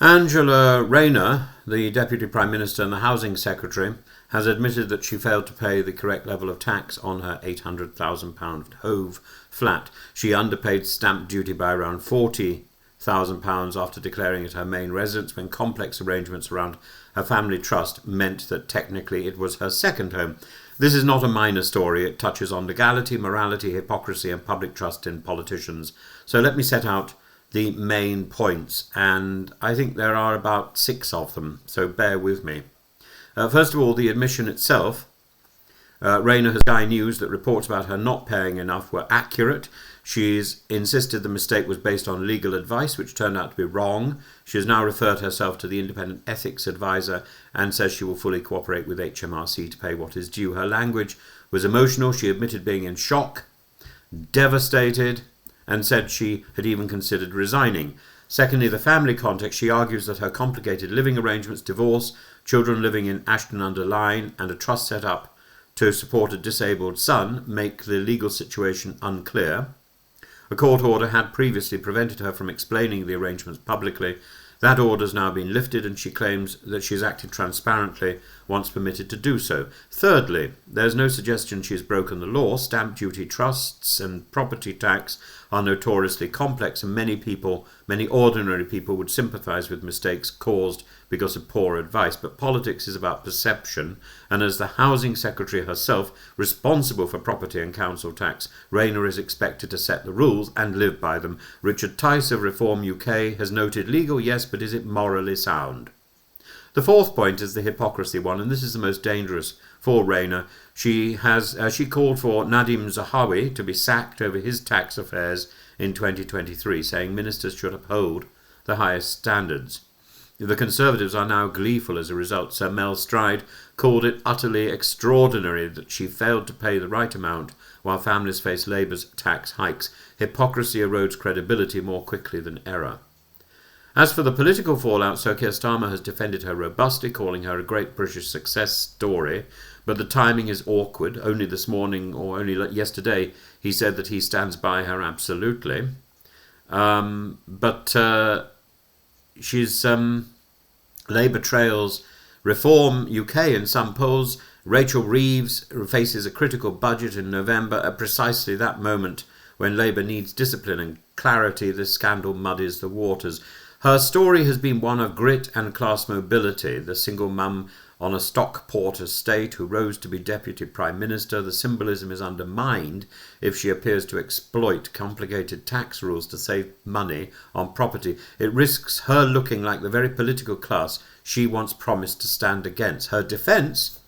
Angela Rayner, the Deputy Prime Minister and the Housing Secretary, has admitted that she failed to pay the correct level of tax on her £800,000 Hove flat. She underpaid stamp duty by around £40,000 after declaring it her main residence when complex arrangements around her family trust meant that technically it was her second home. This is not a minor story. It touches on legality, morality, hypocrisy and public trust in politicians. So let me set out the main points, and I think there are about 6 of them, so bear with me. First of all, the admission itself. Rayner has Sky News that reports about her not paying enough were accurate. She's insisted the mistake was based on legal advice, which turned out to be wrong. She has now referred herself to the independent ethics advisor and says she will fully cooperate with HMRC to pay what is due. Her language was emotional. She admitted being in shock, devastated, and said she had even considered resigning. Secondly, the family context. She argues that her complicated living arrangements, divorce, children living in Ashton-under-Lyne, and a trust set up to support a disabled son make the legal situation unclear. A court order had previously prevented her from explaining the arrangements publicly. That order has now been lifted, and she claims that she has acted transparently once permitted to do so. Thirdly, there is no suggestion she has broken the law. Stamp duty, trusts and property tax are notoriously complex, and many ordinary people would sympathise with mistakes caused because of poor advice. But politics is about perception, and as the Housing Secretary herself, responsible for property and council tax, Rayner is expected to set the rules and live by them. Richard Tice of Reform UK has noted, legal, yes, but is it morally sound? The fourth point is the hypocrisy one, and this is the most dangerous for Rayner. She called for Nadim Zahawi to be sacked over his tax affairs in 2023, saying ministers should uphold the highest standards. The Conservatives are now gleeful as a result. Sir Mel Stride called it utterly extraordinary that she failed to pay the right amount while families face Labour's tax hikes. Hypocrisy erodes credibility more quickly than error. As for the political fallout, Sir Keir Starmer has defended her robustly, calling her a great British success story, but the timing is awkward. Only this morning, or only yesterday, he said that he stands by her absolutely. Labour trails Reform UK in some polls. Rachel Reeves faces a critical budget in November at precisely that moment when Labour needs discipline and clarity. This scandal muddies the waters. Her story has been one of grit and class mobility. The single mum on a Stockport estate who rose to be Deputy Prime Minister. The symbolism is undermined if she appears to exploit complicated tax rules to save money on property. It risks her looking like the very political class she once promised to stand against. Her defence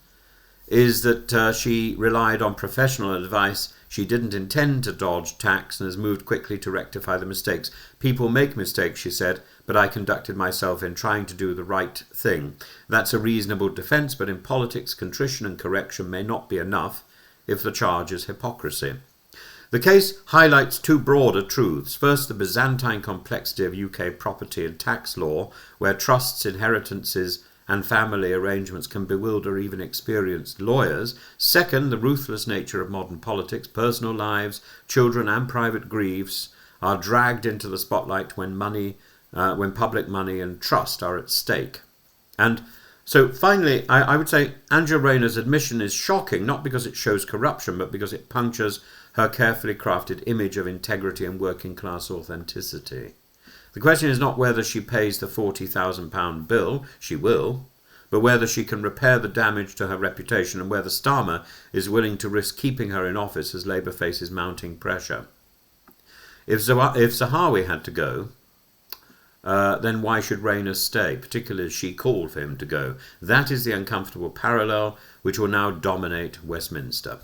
is that she relied on professional advice. She didn't intend to dodge tax and has moved quickly to rectify the mistakes. People make mistakes, she said, but I conducted myself in trying to do the right thing. That's a reasonable defence, but in politics, contrition and correction may not be enough if the charge is hypocrisy. The case highlights 2 broader truths. First, the Byzantine complexity of UK property and tax law, where trusts, inheritances and family arrangements can bewilder even experienced lawyers. Second, the ruthless nature of modern politics. Personal lives, children and private griefs are dragged into the spotlight when public money and trust are at stake. And so finally, I would say Angela Rayner's admission is shocking, not because it shows corruption, but because it punctures her carefully crafted image of integrity and working class authenticity. The question is not whether she pays the £40,000 bill, she will, but whether she can repair the damage to her reputation and whether Starmer is willing to risk keeping her in office as Labour faces mounting pressure. If Zahawi had to go, then why should Rayner stay, particularly as she called for him to go? That is the uncomfortable parallel which will now dominate Westminster.